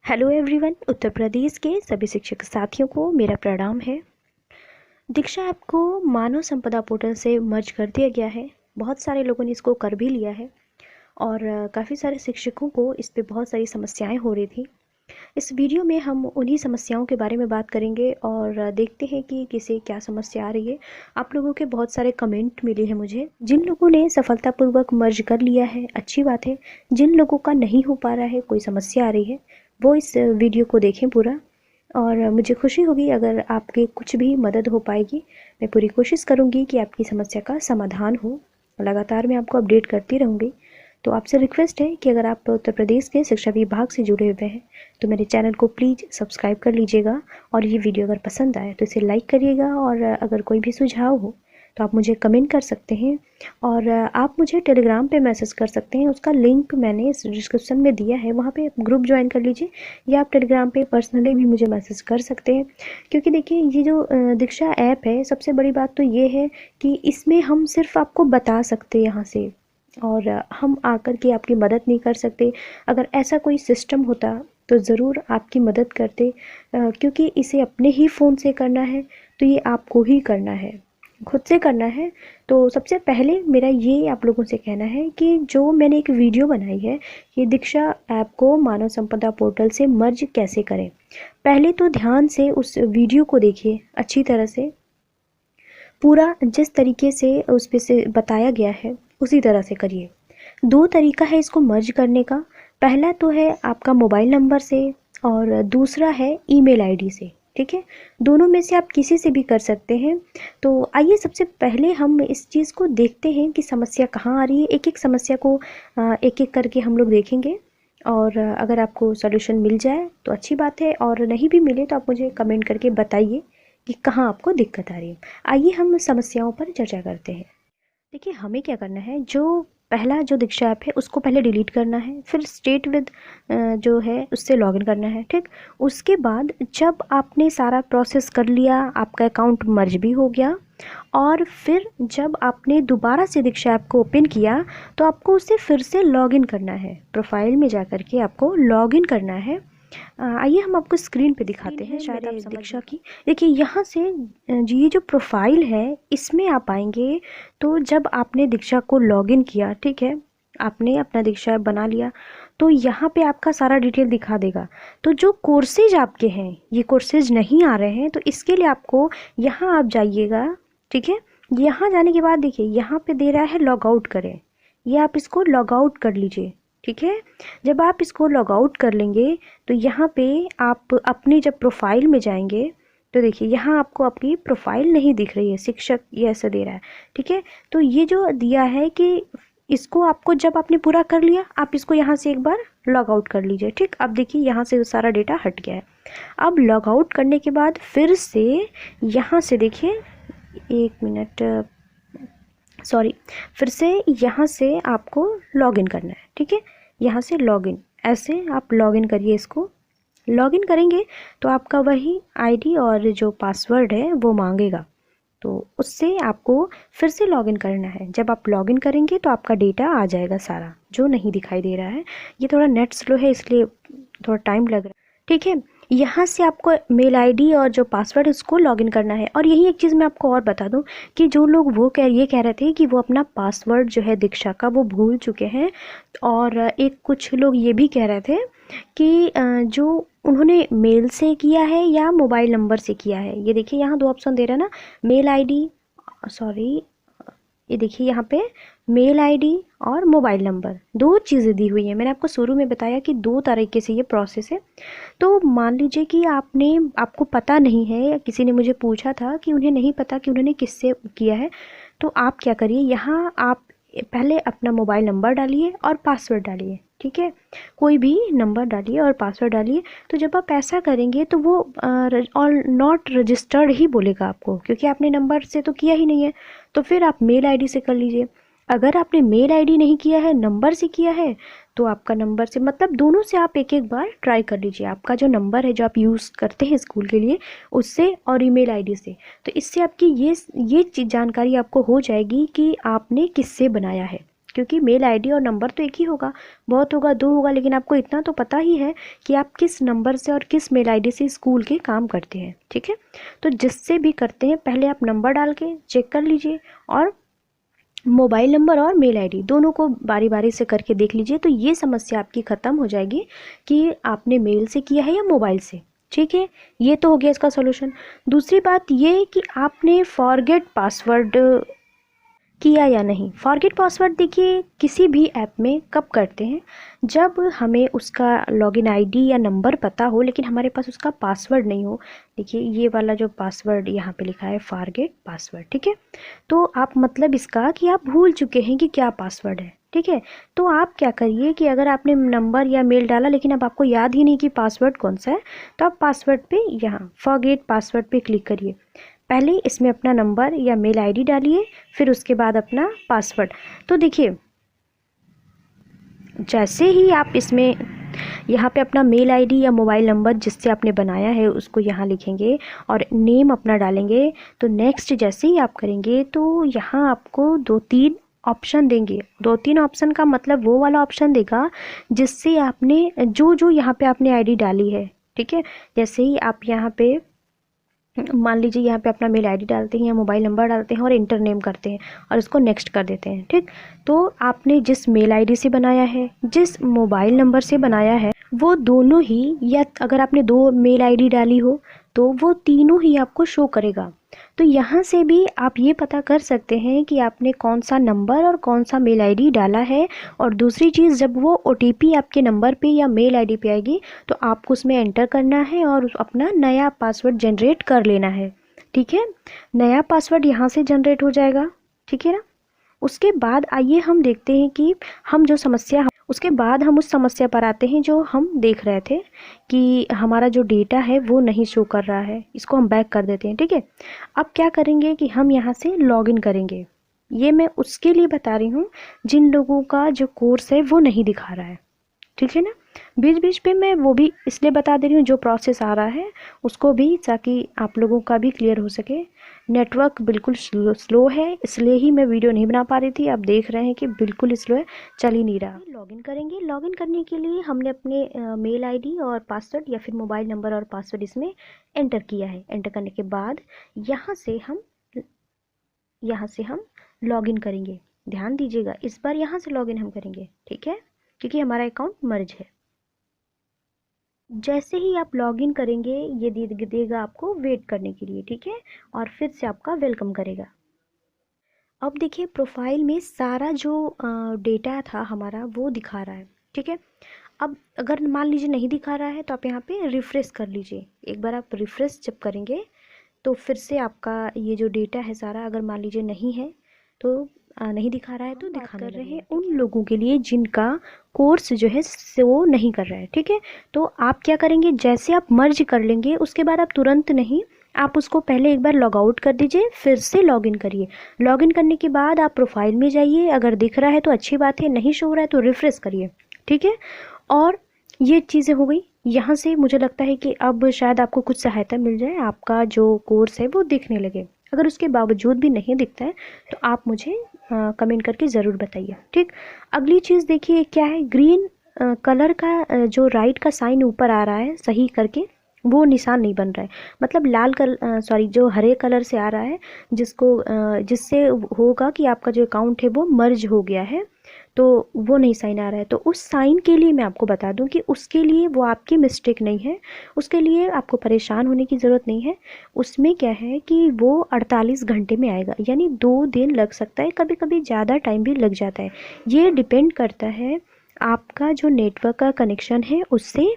Hello everyone. Uttar Pradesh के सभी शिक्षक साथियों को मेरा प्रणाम है। दीक्षा ऐप को मानव संपदा पोर्टल से मर्ज कर दिया गया है। बहुत सारे लोगों ने इसको कर भी लिया है और काफ़ी सारे शिक्षकों को इस पे बहुत सारी समस्याएं हो रही थी। इस वीडियो में हम उन्हीं समस्याओं के बारे में बात करेंगे और देखते हैं कि किसे क्या समस्या आ रही है। आप लोगों के बहुत सारे कमेंट मिले हैं मुझे। जिन लोगों ने सफलतापूर्वक मर्ज कर लिया है अच्छी बात है। जिन लोगों का नहीं हो पा रहा है, कोई समस्या आ रही है, वो इस वीडियो को देखें पूरा और मुझे खुशी होगी अगर आपकी कुछ भी मदद हो पाएगी। मैं पूरी कोशिश करूँगी कि आपकी समस्या का समाधान हो। लगातार मैं आपको अपडेट करती रहूँगी। तो आपसे रिक्वेस्ट है कि अगर आप उत्तर प्रदेश के शिक्षा विभाग से जुड़े हुए हैं तो मेरे चैनल को प्लीज़ सब्सक्राइब कर लीजिएगा और ये वीडियो अगर पसंद आए तो इसे लाइक करिएगा और अगर कोई भी सुझाव हो तो आप मुझे कमेंट कर सकते हैं और आप मुझे टेलीग्राम पे मैसेज कर सकते हैं। उसका लिंक मैंने इस डिस्क्रिप्शन में दिया है, वहाँ पे ग्रुप ज्वाइन कर लीजिए या आप टेलीग्राम पे पर्सनली भी मुझे मैसेज कर सकते हैं। क्योंकि देखिए ये जो दीक्षा ऐप है, सबसे बड़ी बात तो ये है कि इसमें हम सिर्फ आपको बता सकते हैं यहाँ से और हम आकर के आपकी मदद नहीं कर सकते। अगर ऐसा कोई सिस्टम होता तो ज़रूर आपकी मदद करते, क्योंकि इसे अपने ही फ़ोन से करना है तो ये आपको ही करना है, खुद से करना है। तो सबसे पहले मेरा ये आप लोगों से कहना है कि जो मैंने एक वीडियो बनाई है, ये दीक्षा ऐप को मानव संपदा पोर्टल से मर्ज कैसे करें, पहले तो ध्यान से उस वीडियो को देखिए अच्छी तरह से। पूरा जिस तरीके से उस पे से बताया गया है उसी तरह से करिए। दो तरीका है इसको मर्ज करने का। पहला तो है आपका मोबाइल नंबर से और दूसरा है ईमेल आईडी से। ठीक है, दोनों में से आप किसी से भी कर सकते हैं। तो आइए सबसे पहले हम इस चीज़ को देखते हैं कि समस्या कहाँ आ रही है। एक एक समस्या को एक एक करके हम लोग देखेंगे और अगर आपको सॉल्यूशन मिल जाए तो अच्छी बात है और नहीं भी मिले तो आप मुझे कमेंट करके बताइए कि कहाँ आपको दिक्कत आ रही है। आइए हम समस्याओं पर चर्चा करते हैं। देखिए हमें क्या करना है, जो पहला जो दीक्षा ऐप है उसको पहले डिलीट करना है, फिर स्टेट विद जो है उससे लॉगिन करना है। ठीक, उसके बाद जब आपने सारा प्रोसेस कर लिया, आपका अकाउंट मर्ज भी हो गया और फिर जब आपने दोबारा से दीक्षा ऐप को ओपन किया तो आपको उसे फिर से लॉगिन करना है। प्रोफाइल में जा कर के आपको लॉगिन करना है। आइए हम आपको स्क्रीन पे दिखाते हैं शायद आप दीक्षा की। देखिए यहाँ से ये जो प्रोफाइल है इसमें आप आएंगे तो जब आपने दीक्षा को लॉगिन किया, ठीक है, आपने अपना दीक्षा ऐप बना लिया तो यहाँ पे आपका सारा डिटेल दिखा देगा। तो जो कोर्सेज आपके हैं, ये कोर्सेज नहीं आ रहे हैं तो इसके लिए आपको यहाँ आप जाइएगा। ठीक है, यहाँ जाने के बाद देखिए यहाँ पे दे रहा है लॉग आउट करें, ये आप इसको लॉग आउट कर लीजिए। ठीक है, जब आप इसको लॉग आउट कर लेंगे तो यहाँ पे आप अपनी जब प्रोफाइल में जाएंगे तो देखिए यहाँ आपको आपकी प्रोफाइल नहीं दिख रही है, शिक्षक ये ऐसा दे रहा है। ठीक है, तो ये जो दिया है कि इसको आपको जब आपने पूरा कर लिया आप इसको यहाँ से एक बार लॉग आउट कर लीजिए। ठीक, अब देखिए यहाँ से सारा डेटा हट गया है। अब लॉग आउट करने के बाद फिर से यहाँ से देखिए, एक मिनट, सॉरी, फिर से यहाँ से आपको लॉगिन करना है। ठीक है, यहाँ से लॉगिन, ऐसे आप लॉगिन करिए। इसको लॉगिन करेंगे तो आपका वही आईडी और जो पासवर्ड है वो मांगेगा, तो उससे आपको फिर से लॉगिन करना है। जब आप लॉगिन करेंगे तो आपका डेटा आ जाएगा सारा, जो नहीं दिखाई दे रहा है। ये थोड़ा नेट स्लो है इसलिए थोड़ा टाइम लग रहा है। ठीक है, यहाँ से आपको मेल आईडी और जो पासवर्ड है उसको लॉगिन करना है। और यही एक चीज़ मैं आपको और बता दूं कि जो लोग ये कह रहे थे कि वो अपना पासवर्ड जो है दीक्षा का वो भूल चुके हैं, और एक कुछ लोग ये भी कह रहे थे कि जो उन्होंने मेल से किया है या मोबाइल नंबर से किया है। ये देखिए यहाँ दो ऑप्शन दे रहा है ना, मेल आईडी, सॉरी, ये देखिए यहाँ पे मेल आईडी और मोबाइल नंबर, दो चीज़ें दी हुई हैं। मैंने आपको शुरू में बताया कि दो तरीके से ये प्रोसेस है। तो मान लीजिए कि आपको पता नहीं है, या किसी ने मुझे पूछा था कि उन्हें नहीं पता कि उन्होंने किससे किया है, तो आप क्या करिए, यहाँ आप पहले अपना मोबाइल नंबर डालिए और पासवर्ड डालिए। ठीक है, कोई भी नंबर डालिए और पासवर्ड डालिए। तो जब आप ऐसा करेंगे तो वो ऑल नॉट रजिस्टर्ड ही बोलेगा आपको, क्योंकि आपने नंबर से तो किया ही नहीं है। तो फिर आप मेल आईडी से कर लीजिए। अगर आपने मेल आईडी नहीं किया है, नंबर से किया है, तो आपका नंबर से, मतलब दोनों से आप एक एक बार ट्राई कर लीजिए। आपका जो नंबर है जो आप यूज़ करते हैं स्कूल के लिए, उससे और ईमेल आईडी से। तो इससे आपकी ये जानकारी आपको हो जाएगी कि आपने किससे बनाया है। क्योंकि मेल आईडी और नंबर तो एक ही होगा, बहुत होगा 2 होगा, लेकिन आपको इतना तो पता ही है कि आप किस नंबर से और किस मेल आईडी से स्कूल के काम करते हैं। ठीक है, तो जिससे भी करते हैं पहले आप नंबर डाल के चेक कर लीजिए और मोबाइल नंबर और मेल आईडी दोनों को बारी बारी से करके देख लीजिए, तो ये समस्या आपकी ख़त्म हो जाएगी कि आपने मेल से किया है या मोबाइल से। ठीक है, ये तो हो गया इसका सॉल्यूशन। दूसरी बात ये कि आपने फॉरगेट पासवर्ड किया या नहीं। फॉरगेट पासवर्ड देखिए किसी भी ऐप में कब करते हैं, जब हमें उसका लॉगिन आईडी या नंबर पता हो लेकिन हमारे पास उसका पासवर्ड नहीं हो। देखिए ये वाला जो पासवर्ड यहाँ पे लिखा है फॉरगेट पासवर्ड, ठीक है, तो आप मतलब इसका कि आप भूल चुके हैं कि क्या पासवर्ड है। ठीक है, तो आप क्या करिए कि अगर आपने नंबर या मेल डाला लेकिन अब आपको याद ही नहीं कि पासवर्ड कौन सा है, तो आप पासवर्ड पे यहाँ फॉरगेट पासवर्ड पे क्लिक करिए। पहले इसमें अपना नंबर या मेल आईडी डालिए, फिर उसके बाद अपना पासवर्ड। तो देखिए जैसे ही आप इसमें यहाँ पे अपना मेल आईडी या मोबाइल नंबर जिससे आपने बनाया है उसको यहाँ लिखेंगे और नेम अपना डालेंगे, तो नेक्स्ट जैसे ही आप करेंगे तो यहाँ आपको 2-3 ऑप्शन देंगे। 2-3 ऑप्शन का मतलब वो वाला ऑप्शन देगा जिससे आपने जो यहाँ पे आपने आईडी डाली है। ठीक है, जैसे ही आप यहाँ पे मान लीजिए यहाँ पे अपना मेल आईडी डालते हैं या मोबाइल नंबर डालते हैं और इंटर नेम करते हैं और इसको नेक्स्ट कर देते हैं। ठीक, तो आपने जिस मेल आईडी से बनाया है, जिस मोबाइल नंबर से बनाया है, वो दोनों ही, या अगर आपने 2 मेल आईडी डाली हो तो वो तीनों ही आपको शो करेगा। तो यहाँ से भी आप ये पता कर सकते हैं कि आपने कौन सा नंबर और कौन सा मेल आईडी डाला है। और दूसरी चीज़, जब वो ओटीपी आपके नंबर पे या मेल आईडी पे आएगी तो आपको उसमें एंटर करना है और अपना नया पासवर्ड जनरेट कर लेना है। ठीक है, नया पासवर्ड यहाँ से जनरेट हो जाएगा। ठीक है ना, उसके बाद आइए हम देखते हैं कि हम जो समस्या, उसके बाद हम उस समस्या पर आते हैं जो हम देख रहे थे कि हमारा जो डेटा है वो नहीं शो कर रहा है। इसको हम बैक कर देते हैं। ठीक है, अब क्या करेंगे कि हम यहाँ से लॉगिन करेंगे। ये मैं उसके लिए बता रही हूँ जिन लोगों का जो कोर्स है वो नहीं दिखा रहा है। ठीक है ना, बीच बीच पे मैं वो भी इसलिए बता दे रही हूँ जो प्रोसेस आ रहा है उसको भी, ताकि आप लोगों का भी क्लियर हो सके। नेटवर्क बिल्कुल स्लो है, इसलिए ही मैं वीडियो नहीं बना पा रही थी। आप देख रहे हैं कि बिल्कुल स्लो है, चल ही नहीं रहा। लॉगिन करेंगे। लॉगिन करने के लिए हमने अपने मेल आईडी और पासवर्ड या फिर मोबाइल नंबर और पासवर्ड इसमें एंटर किया है। एंटर करने के बाद यहाँ से हम लॉगिन करेंगे। ध्यान दीजिएगा, इस बार यहाँ से लॉगिन हम करेंगे। ठीक है, क्योंकि हमारा अकाउंट मर्ज है। जैसे ही आप लॉगिन करेंगे ये देगा आपको वेट करने के लिए। ठीक है, और फिर से आपका वेलकम करेगा। अब देखिए प्रोफाइल में सारा जो डेटा था हमारा वो दिखा रहा है। ठीक है, अब अगर मान लीजिए नहीं दिखा रहा है तो आप यहाँ पे रिफ़्रेश कर लीजिए। एक बार आप रिफ़्रेश जब करेंगे तो फिर से आपका ये जो डेटा है सारा, अगर मान लीजिए नहीं है तो नहीं दिखा रहा है तो दिखाने कर रहे हैं उन लोगों के लिए जिनका कोर्स जो है वो नहीं कर रहा है। ठीक है, तो आप क्या करेंगे, जैसे आप मर्ज कर लेंगे उसके बाद आप तुरंत नहीं, आप उसको पहले एक बार लॉग आउट कर दीजिए, फिर से लॉगिन करिए। लॉगिन करने के बाद आप प्रोफाइल में जाइए, अगर दिख रहा है तो अच्छी बात है, नहीं शो हो रहा है तो रिफ्रेश करिए। ठीक है, और ये चीज़ें हो गई। यहाँ से मुझे लगता है कि अब शायद आपको कुछ सहायता मिल जाए, आपका जो कोर्स है वो दिखने लगे। अगर उसके बावजूद भी नहीं दिखता है तो आप मुझे कमेंट करके ज़रूर बताइए। ठीक, अगली चीज़ देखिए क्या है, ग्रीन कलर का जो राइट का साइन ऊपर आ रहा है सही करके, वो निशान नहीं बन रहा है। मतलब लाल कलर, सॉरी, जो हरे कलर से आ रहा है जिससे होगा कि आपका जो अकाउंट है वो मर्ज हो गया है, तो वो नहीं साइन आ रहा है। तो उस साइन के लिए मैं आपको बता दूं कि उसके लिए वो आपकी मिस्टेक नहीं है, उसके लिए आपको परेशान होने की ज़रूरत नहीं है। उसमें क्या है कि वो 48 घंटे में आएगा, यानी 2 दिन लग सकता है, कभी कभी ज़्यादा टाइम भी लग जाता है। ये डिपेंड करता है आपका जो नेटवर्क का कनेक्शन है उससे।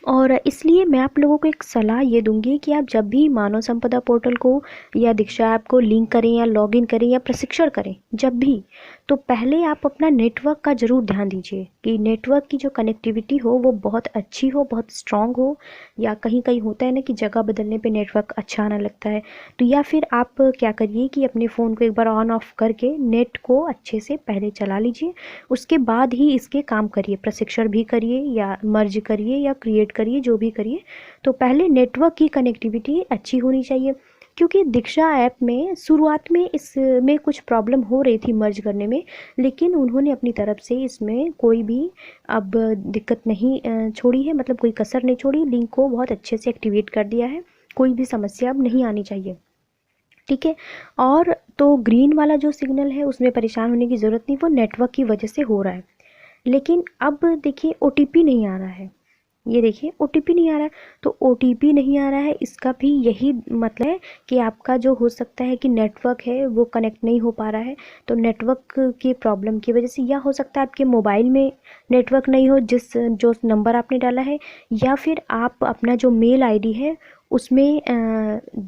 और इसलिए मैं आप लोगों को एक सलाह ये दूंगी कि आप जब भी मानव संपदा पोर्टल को या दीक्षा ऐप को लिंक करें या लॉगिन करें या प्रशिक्षण करें, जब भी, तो पहले आप अपना नेटवर्क का ज़रूर ध्यान दीजिए कि नेटवर्क की जो कनेक्टिविटी हो वो बहुत अच्छी हो, बहुत स्ट्रांग हो। या कहीं कहीं होता है ना कि जगह बदलने पे नेटवर्क अच्छा आना लगता है, तो या फिर आप क्या करिए कि अपने फ़ोन को एक बार ऑन ऑफ करके नेट को अच्छे से पहले चला लीजिए, उसके बाद ही इसके काम करिए, प्रशिक्षण भी करिए या मर्ज करिए या क्रिएट करिए, जो भी करिए। तो पहले नेटवर्क की कनेक्टिविटी अच्छी होनी चाहिए। क्योंकि दीक्षा ऐप में शुरुआत में इसमें कुछ प्रॉब्लम हो रही थी मर्ज करने में, लेकिन उन्होंने अपनी तरफ से इसमें कोई भी अब दिक्कत नहीं छोड़ी है, मतलब कोई कसर नहीं छोड़ी, लिंक को बहुत अच्छे से एक्टिवेट कर दिया है, कोई भी समस्या अब नहीं आनी चाहिए। ठीक है। और तो ग्रीन वाला जो सिग्नल है उसमें परेशान होने की ज़रूरत नहीं, वो नेटवर्क की वजह से हो रहा है। लेकिन अब देखिए ओटीपी नहीं आ रहा है, ये देखिए ओटीपी नहीं आ रहा है। तो ओटीपी नहीं आ रहा है, इसका भी यही मतलब है कि आपका जो हो सकता है कि नेटवर्क है वो कनेक्ट नहीं हो पा रहा है। तो नेटवर्क की प्रॉब्लम की वजह से, या हो सकता है आपके मोबाइल में नेटवर्क नहीं हो जो नंबर आपने डाला है, या फिर आप अपना जो मेल आईडी है उसमें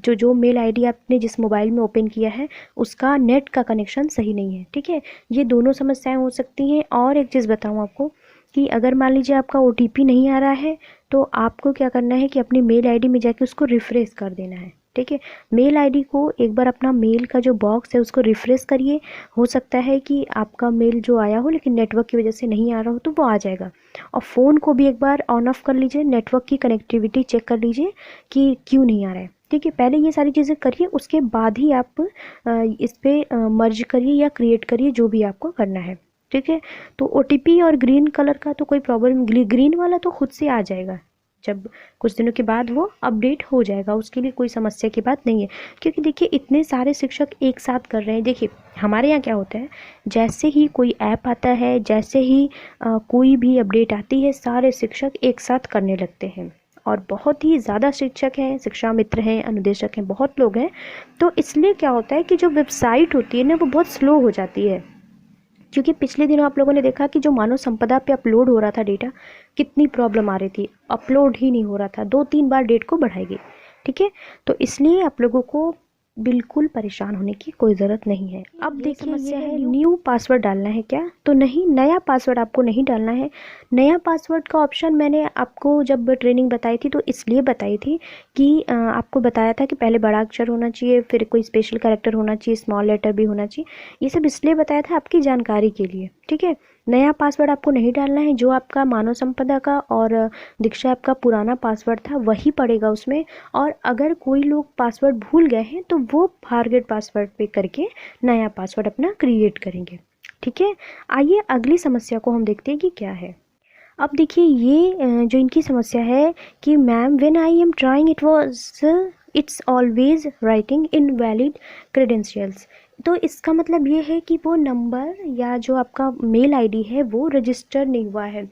जो मेल आईडी आपने जिस मोबाइल में ओपन किया है उसका नेट का कनेक्शन सही नहीं है। ठीक है, ये दोनों समस्याएं हो सकती हैं। और एक चीज़ बताऊं आपको कि अगर मान लीजिए आपका ओटीपी नहीं आ रहा है तो आपको क्या करना है कि अपनी मेल आईडी में जाके उसको रिफ़्रेश कर देना है। ठीक है, मेल आईडी को एक बार अपना मेल का जो बॉक्स है उसको रिफ़्रेश करिए, हो सकता है कि आपका मेल जो आया हो लेकिन नेटवर्क की वजह से नहीं आ रहा हो तो वो आ जाएगा। और फ़ोन को भी एक बार ऑन ऑफ कर लीजिए, नेटवर्क की कनेक्टिविटी चेक कर लीजिए कि क्यों नहीं आ रहा है। ठीक है, पहले ये सारी चीज़ें करिए, उसके बाद ही आप इस पर मर्ज करिए या क्रिएट करिए, जो भी आपको करना है। ठीक है, तो ओटीपी और ग्रीन कलर का तो कोई प्रॉब्लम, ग्रीन वाला तो खुद से आ जाएगा, जब कुछ दिनों के बाद वो अपडेट हो जाएगा, उसके लिए कोई समस्या की बात नहीं है। क्योंकि देखिए इतने सारे शिक्षक एक साथ कर रहे हैं। देखिए हमारे यहाँ क्या होता है, जैसे ही कोई ऐप आता है, जैसे ही कोई भी अपडेट आती है, सारे शिक्षक एक साथ करने लगते हैं, और बहुत ही ज़्यादा शिक्षक हैं, शिक्षा मित्र हैं, अनुदेशक हैं, बहुत लोग हैं। तो इसलिए क्या होता है कि जो वेबसाइट होती है ना वो बहुत स्लो हो जाती है। क्योंकि पिछले दिनों आप लोगों ने देखा कि जो मानव संपदा पे अपलोड हो रहा था डेटा, कितनी प्रॉब्लम आ रही थी, अपलोड ही नहीं हो रहा था, 2-3 बार डेट को बढ़ाएगी। ठीक है, तो इसलिए आप लोगों को बिल्कुल परेशान होने की कोई ज़रूरत नहीं है। अब देखिए समस्या है न्यू पासवर्ड डालना है क्या, तो नहीं, नया पासवर्ड आपको नहीं डालना है। नया पासवर्ड का ऑप्शन मैंने आपको जब ट्रेनिंग बताई थी तो इसलिए बताई थी कि आपको बताया था कि पहले बड़ा अक्षर होना चाहिए, फिर कोई स्पेशल कैरेक्टर होना चाहिए, स्मॉल लेटर भी होना चाहिए, ये सब इसलिए बताया था आपकी जानकारी के लिए। ठीक है, नया पासवर्ड आपको नहीं डालना है, जो आपका मानव संपदा का और दीक्षा ऐप का पुराना पासवर्ड था वही पड़ेगा उसमें। और अगर कोई लोग पासवर्ड भूल गए हैं तो वो फॉरगेट पासवर्ड पे करके नया पासवर्ड अपना क्रिएट करेंगे। ठीक है, आइए अगली समस्या को हम देखते हैं कि क्या है। अब देखिए ये जो इनकी समस्या है कि ma'am when I am trying it's always writing invalid credentials. तो इसका मतलब ये है कि वो नंबर या जो आपका मेल आईडी है वो रजिस्टर नहीं हुआ है।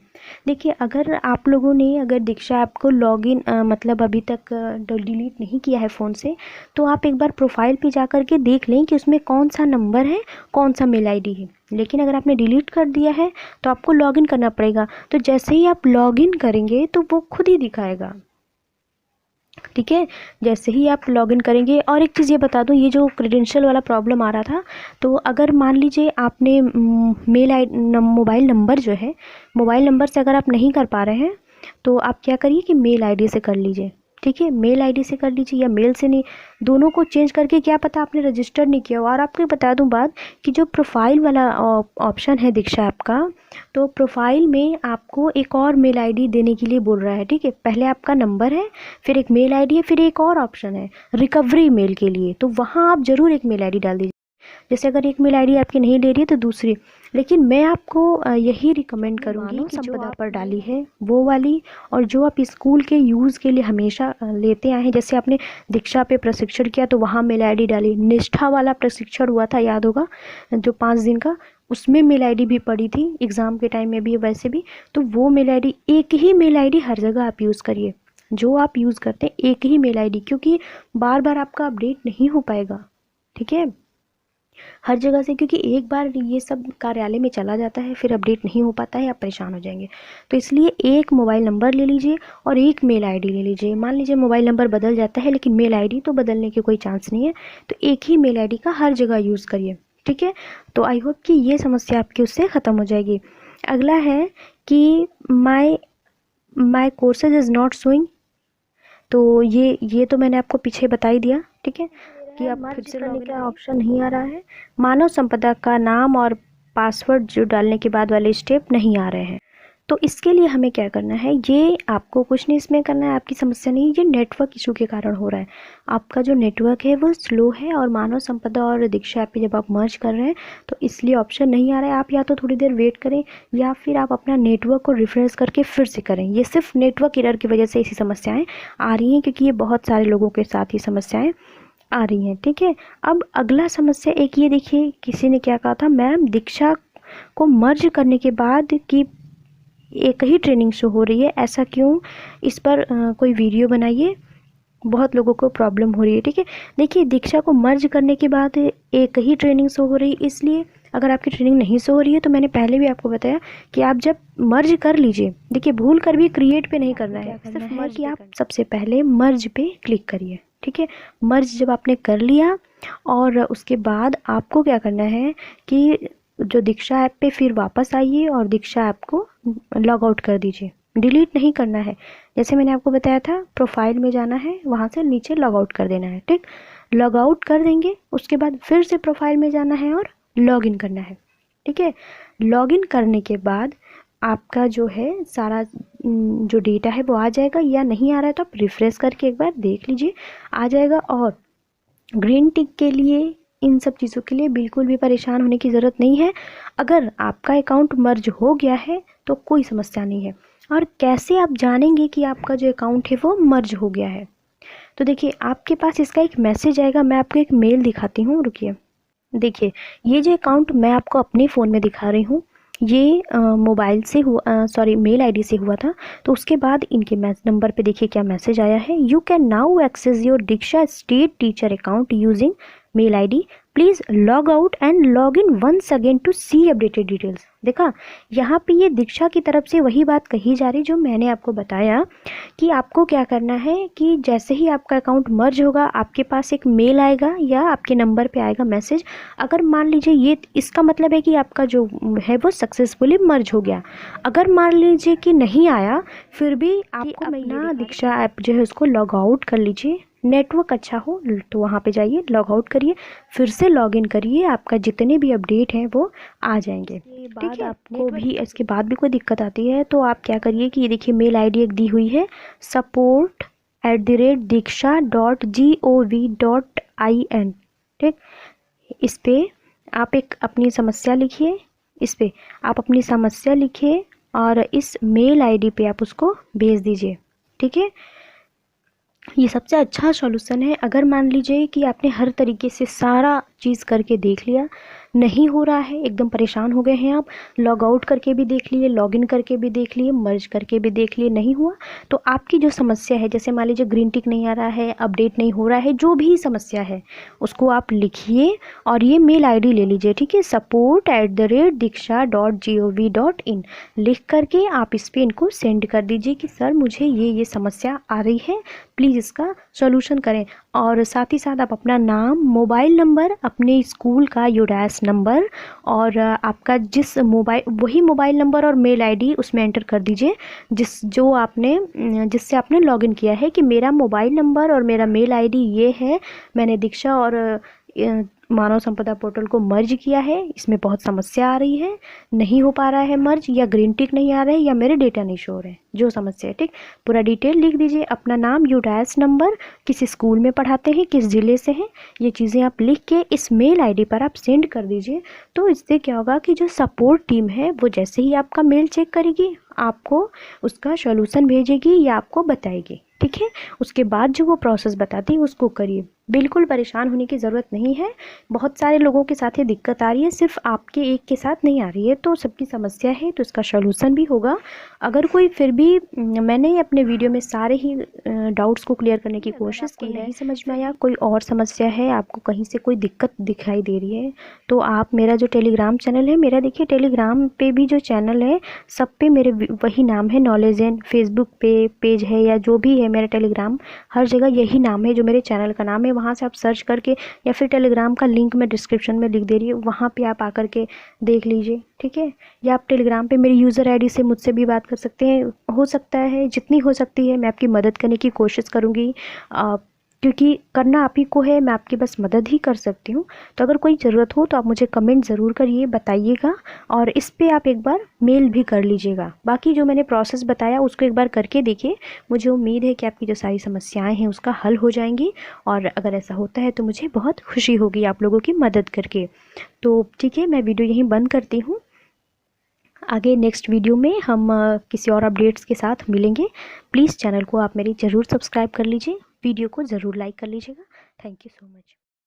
देखिए अगर आप लोगों ने अगर दीक्षा ऐप को लॉगिन मतलब अभी तक डिलीट नहीं किया है फ़ोन से, तो आप एक बार प्रोफाइल पे जा कर के देख लें कि उसमें कौन सा नंबर है, कौन सा मेल आईडी है। लेकिन अगर आपने डिलीट कर दिया है तो आपको लॉगिन करना पड़ेगा। तो जैसे ही आप लॉगिन करेंगे तो वो खुद ही दिखाएगा। ठीक है, जैसे ही आप लॉगिन करेंगे। और एक चीज़ ये बता दूं, ये जो क्रेडेंशियल वाला प्रॉब्लम आ रहा था, तो अगर मान लीजिए आपने मोबाइल नंबर जो है, मोबाइल नंबर से अगर आप नहीं कर पा रहे हैं तो आप क्या करिए कि मेल आईडी से कर लीजिए। ठीक है, मेल आईडी से कर लीजिए या मेल से, नहीं, दोनों को चेंज करके, क्या पता आपने रजिस्टर नहीं किया हो। और आपको बता दूं बात कि जो प्रोफाइल वाला ऑप्शन है दीक्षा ऐप का, तो प्रोफाइल में आपको एक और मेल आईडी देने के लिए बोल रहा है। ठीक है, पहले आपका नंबर है, फिर एक मेल आईडी है, फिर एक और ऑप्शन है रिकवरी मेल के लिए, तो वहाँ आप ज़रूर एक मेल आईडी डाल दीजिए। जैसे अगर एक मेल आईडी आपकी नहीं ले रही है तो दूसरी, लेकिन मैं आपको यही रिकमेंड करूँगी कि संपदा पर डाली है वो वाली, और जो आप स्कूल के यूज़ के लिए हमेशा लेते आए हैं। जैसे आपने दीक्षा पे प्रशिक्षण किया तो वहाँ मेल आईडी डाली, निष्ठा वाला प्रशिक्षण हुआ था याद होगा जो 5 दिन का, उसमें मेल आईडी भी पड़ी थी एग्ज़ाम के टाइम में भी, वैसे भी। तो वो मेल आईडी, एक ही मेल आईडी हर जगह आप यूज़ करिए, जो आप यूज़ करते हैं एक ही मेल आईडी, क्योंकि बार बार आपका अपडेट नहीं हो पाएगा। ठीक है, हर जगह से, क्योंकि एक बार ये सब कार्यालय में चला जाता है फिर अपडेट नहीं हो पाता है, आप परेशान हो जाएंगे। तो इसलिए एक मोबाइल नंबर ले लीजिए और एक मेल आईडी ले लीजिए। मान लीजिए मोबाइल नंबर बदल जाता है लेकिन मेल आईडी तो बदलने के कोई चांस नहीं है, तो एक ही मेल आईडी का हर जगह यूज़ करिए। ठीक है, तो आई होप कि ये समस्या आपकी उससे ख़त्म हो जाएगी। अगला है कि my courses is not showing, तो ये तो मैंने आपको पीछे बता ही दिया। ठीक है, कि अब फिर से करने का ऑप्शन नहीं आ रहा है, मानव संपदा का नाम और पासवर्ड जो डालने के बाद वाले स्टेप नहीं आ रहे हैं। तो इसके लिए हमें क्या करना है, ये आपको कुछ नहीं इसमें करना है, आपकी समस्या नहीं, ये नेटवर्क इशू के कारण हो रहा है। आपका जो नेटवर्क है वो स्लो है और मानव संपदा और दीक्षा ऐप पे जब आप मर्ज कर रहे हैं तो इसलिए ऑप्शन नहीं आ रहा है। आप या तो थोड़ी देर वेट करें या फिर आप अपना नेटवर्क को रिफ्रेश करके फिर से करें। ये सिर्फ नेटवर्क एरर की वजह से ऐसी समस्याएँ आ रही हैं, क्योंकि ये बहुत सारे लोगों के साथ ये समस्याएँ आ रही हैं। ठीक है, अब अगला समस्या एक ये देखिए, किसी ने क्या कहा था, मैम दीक्षा को मर्ज करने के बाद कि एक ही ट्रेनिंग शो हो रही है, ऐसा क्यों? इस पर कोई वीडियो बनाइए, बहुत लोगों को प्रॉब्लम हो रही है। ठीक है, देखिए दीक्षा को मर्ज करने के बाद एक ही ट्रेनिंग शो हो रही है, इसलिए अगर आपकी ट्रेनिंग नहीं शो हो रही है तो मैंने पहले भी आपको बताया कि आप जब मर्ज कर लीजिए, देखिए भूल कर भी क्रिएट पे नहीं करना है, सिर्फ मर्ज कि आप सबसे पहले मर्ज पे क्लिक करिए। ठीक है, मर्ज जब आपने कर लिया और उसके बाद आपको क्या करना है कि जो दीक्षा ऐप पे फिर वापस आइए और दीक्षा ऐप को लॉग आउट कर दीजिए, डिलीट नहीं करना है। जैसे मैंने आपको बताया था, प्रोफाइल में जाना है, वहाँ से नीचे लॉग आउट कर देना है। ठीक, लॉग आउट कर देंगे, उसके बाद फिर से प्रोफाइल में जाना है और लॉग इन करना है। ठीक है, लॉग इन करने के बाद आपका जो है सारा जो डेटा है वो आ जाएगा, या नहीं आ रहा है तो आप रिफ्रेश करके एक बार देख लीजिए, आ जाएगा। और ग्रीन टिक के लिए, इन सब चीज़ों के लिए बिल्कुल भी परेशान होने की ज़रूरत नहीं है। अगर आपका अकाउंट मर्ज हो गया है तो कोई समस्या नहीं है। और कैसे आप जानेंगे कि आपका जो अकाउंट है वो मर्ज हो गया है? तो देखिए आपके पास इसका एक मैसेज आएगा, मैं आपको एक मेल दिखाती हूँ, रुकिए। देखिए ये जो अकाउंट मैं आपको अपने फ़ोन में दिखा रही हूँ, ये मोबाइल से हुआ, सॉरी मेल आईडी से हुआ था। तो उसके बाद इनके नंबर पे देखिए क्या मैसेज आया है, you can now access your Diksha state teacher account using mail ID, please log out and log in once again to see updated details. देखा, यहाँ पे ये दीक्षा की तरफ से वही बात कही जा रही जो मैंने आपको बताया कि आपको क्या करना है कि जैसे ही आपका अकाउंट मर्ज होगा आपके पास एक मेल आएगा या आपके नंबर पे आएगा मैसेज। अगर मान लीजिए ये, इसका मतलब है कि आपका जो है वो सक्सेसफुली मर्ज हो गया। अगर मान लीजिए कि नहीं आया, फिर भी आपको अपना दीक्षा ऐप जो है उसको लॉग आउट कर लीजिए, नेटवर्क अच्छा हो तो वहाँ पे जाइए, लॉग आउट करिए, फिर से लॉग इन करिए, आपका जितने भी अपडेट हैं वो आ जाएंगे। ठीक है, आपको भी इसके बाद भी कोई दिक्कत आती है तो आप क्या करिए कि ये देखिए मेल आईडी एक दी हुई है, support@diksha.gov.in। ठीक, इस पे आप एक अपनी समस्या लिखिए, इस पे आप अपनी समस्या लिखिए और इस मेल आईडी पे आप उसको भेज दीजिए। ठीक है, ये सबसे अच्छा सॉल्यूशन है। अगर मान लीजिए कि आपने हर तरीके से सारा चीज़ करके देख लिया, नहीं हो रहा है, एकदम परेशान हो गए हैं आप, लॉग आउट करके भी देख लिए, लॉग इन करके भी देख लिए, मर्ज करके भी देख लिए, नहीं हुआ, तो आपकी जो समस्या है, जैसे मान लीजिए ग्रीन टिक नहीं आ रहा है, अपडेट नहीं हो रहा है, जो भी समस्या है उसको आप लिखिए और ये मेल आईडी ले लीजिए। ठीक है, support@diksha.gov.in लिख करके आप इस पर इनको सेंड कर दीजिए कि सर मुझे ये समस्या आ रही है, प्लीज़ इसका सॉल्यूशन करें। और साथ ही साथ आप अपना नाम, मोबाइल नंबर, अपने स्कूल का यूडैस नंबर और आपका जिस मोबाइल, वही मोबाइल नंबर और मेल आईडी उसमें एंटर कर दीजिए जिससे आपने लॉगिन किया है, कि मेरा मोबाइल नंबर और मेरा मेल आईडी ये है, मैंने दीक्षा और मानव संपदा पोर्टल को मर्ज किया है, इसमें बहुत समस्या आ रही है, नहीं हो पा रहा है मर्ज, या ग्रीन टिक नहीं आ रहा है, या मेरे डेटा नहीं शो हो रहे हैं, जो समस्या है। ठीक, पूरा डिटेल लिख दीजिए, अपना नाम, यूडैस नंबर, किस स्कूल में पढ़ाते हैं, किस ज़िले से हैं, ये चीज़ें आप लिख के इस मेल आईडी पर आप सेंड कर दीजिए। तो इससे क्या होगा कि जो सपोर्ट टीम है वो जैसे ही आपका मेल चेक करेगी आपको उसका सॉल्यूशन भेजेगी या आपको बताएगी। ठीक है, उसके बाद जो वो प्रोसेस बताती है उसको करिए, बिल्कुल परेशान होने की ज़रूरत नहीं है। बहुत सारे लोगों के साथ ये दिक्कत आ रही है, सिर्फ आपके एक के साथ नहीं आ रही है, तो सबकी समस्या है, तो इसका सॉल्यूशन भी होगा। अगर कोई फिर भी, मैंने अपने वीडियो में सारे ही डाउट्स को क्लियर करने की कोशिश की है, नहीं समझ में आया, कोई और समस्या है, आपको कहीं से कोई दिक्कत दिखाई दे रही है, तो आप मेरा जो टेलीग्राम चैनल है, मेरा देखिए टेलीग्राम पे भी जो चैनल है सब पे मेरे वही नाम है, नॉलेज एंड, फेसबुक पे पेज है या जो भी है मेरा टेलीग्राम, हर जगह यही नाम है जो मेरे चैनल का नाम है। वहाँ से आप सर्च करके, या फिर टेलीग्राम का लिंक मैं डिस्क्रिप्शन में लिख दे रही हूँ, वहाँ पे आप आकर के देख लीजिए। ठीक है, या आप टेलीग्राम पे मेरी यूज़र आईडी से मुझसे भी बात कर सकते हैं। हो सकता है जितनी हो सकती है मैं आपकी मदद करने की कोशिश करूँगी। क्योंकि करना आप ही को है, मैं आपकी बस मदद ही कर सकती हूँ। तो अगर कोई ज़रूरत हो तो आप मुझे कमेंट ज़रूर करिए, बताइएगा, और इस पे आप एक बार मेल भी कर लीजिएगा। बाकी जो मैंने प्रोसेस बताया उसको एक बार करके देखिए, मुझे उम्मीद है कि आपकी जो सारी समस्याएं हैं उसका हल हो जाएंगी। और अगर ऐसा होता है तो मुझे बहुत खुशी होगी आप लोगों की मदद करके। तो ठीक है, मैं वीडियो यहीं बंद करती हूँ। आगे नेक्स्ट वीडियो में हम किसी और अपडेट्स के साथ मिलेंगे। प्लीज़ चैनल को आप मेरी ज़रूर सब्सक्राइब कर लीजिए, वीडियो को ज़रूर लाइक कर लीजिएगा। Thank you so much.